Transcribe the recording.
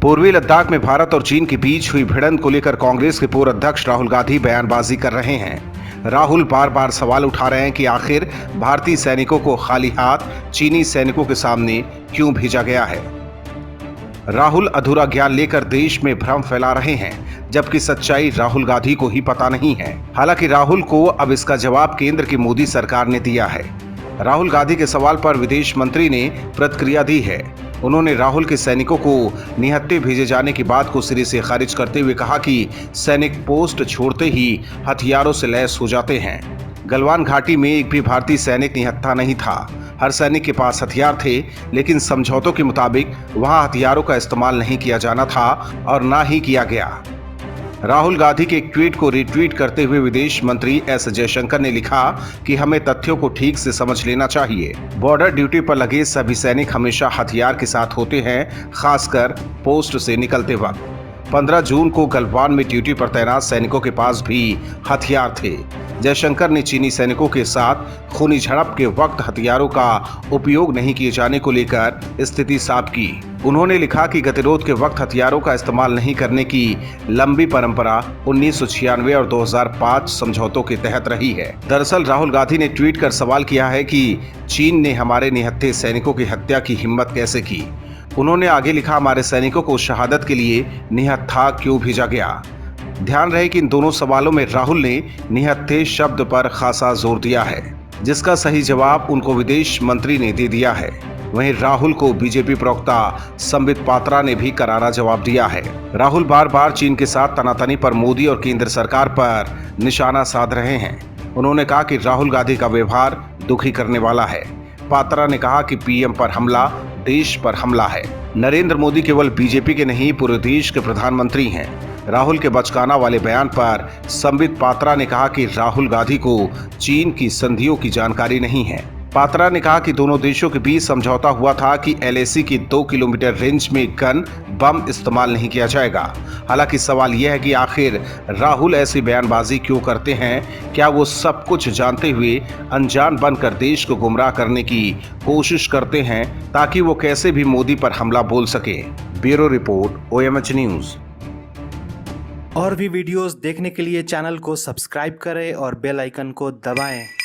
पूर्वी लद्दाख में भारत और चीन के बीच हुई भिड़ंत को लेकर कांग्रेस के पूर्व अध्यक्ष राहुल गांधी बयानबाजी कर रहे हैं। राहुल बार बार सवाल उठा रहे हैं कि आखिर भारतीय सैनिकों को खाली हाथ चीनी सैनिकों के सामने क्यों भेजा गया है। राहुल अधूरा ज्ञान लेकर देश में भ्रम फैला रहे हैं, जबकि सच्चाई राहुल गांधी को ही पता नहीं है। हालांकि राहुल को अब इसका जवाब केंद्र की मोदी सरकार ने दिया है। राहुल गांधी के सवाल पर विदेश मंत्री ने प्रतिक्रिया दी है। उन्होंने राहुल के सैनिकों को निहत्थे भेजे जाने की बात को सिरे से खारिज करते हुए कहा कि सैनिक पोस्ट छोड़ते ही हथियारों से लैस हो जाते हैं। गलवान घाटी में एक भी भारतीय सैनिक निहत्था नहीं था। हर सैनिक के पास हथियार थे, लेकिन समझौतों के मुताबिक वहां हथियारों का इस्तेमाल नहीं किया जाना था और ना ही किया गया। राहुल गांधी के एक ट्वीट को रिट्वीट करते हुए विदेश मंत्री एस जयशंकर ने लिखा कि हमें तथ्यों को ठीक से समझ लेना चाहिए। बॉर्डर ड्यूटी पर लगे सभी सैनिक हमेशा हथियार के साथ होते हैं, खासकर पोस्ट से निकलते वक्त। 15 जून को गलवान में ड्यूटी पर तैनात सैनिकों के पास भी हथियार थे। जयशंकर ने चीनी सैनिकों के साथ खूनी झड़प के वक्त हथियारों का उपयोग नहीं किए जाने को लेकर स्थिति साफ की। उन्होंने लिखा कि गतिरोध के वक्त हथियारों का इस्तेमाल नहीं करने की लंबी परंपरा 1996 और 2005 समझौतों के तहत रही है। दरअसल राहुल गांधी ने ट्वीट कर सवाल किया है कि चीन ने हमारे निहत्थे सैनिकों की हत्या की हिम्मत कैसे की। उन्होंने आगे लिखा, हमारे सैनिकों को शहादत के लिए निहत्था क्यों भेजा गया। ध्यान रहे कि इन दोनों सवालों में राहुल ने निहत्थे शब्द पर खासा जोर दिया है, जिसका सही जवाब उनको विदेश मंत्री ने दे दिया है। वहीं राहुल को बीजेपी प्रवक्ता संबित पात्रा ने भी करारा जवाब दिया है। राहुल बार बार चीन के साथ तनातनी पर मोदी और केंद्र सरकार पर निशाना साध रहे हैं। उन्होंने कहा कि राहुल गांधी का व्यवहार दुखी करने वाला है। पात्रा ने कहा कि पीएम पर हमला देश पर हमला है। नरेंद्र मोदी केवल बीजेपी के नहीं पूरे देश के प्रधानमंत्री हैं। राहुल के बचकाना वाले बयान पर संबित पात्रा ने कहा कि राहुल गांधी को चीन की संधियों की जानकारी नहीं है। पात्रा ने कहा कि दोनों देशों के बीच समझौता हुआ था कि LAC की 2 किलोमीटर रेंज में गन बम इस्तेमाल नहीं किया जाएगा। हालांकि सवाल यह है कि आखिर राहुल ऐसी बयानबाजी क्यों करते हैं। क्या वो सब कुछ जानते हुए अनजान बनकर देश को गुमराह करने की कोशिश करते हैं ताकि वो कैसे भी मोदी पर हमला बोल सके। Bureau report, OMH news. और भी वीडियोस देखने के लिए चैनल को सब्सक्राइब करें और बेल आइकन को दबाएं।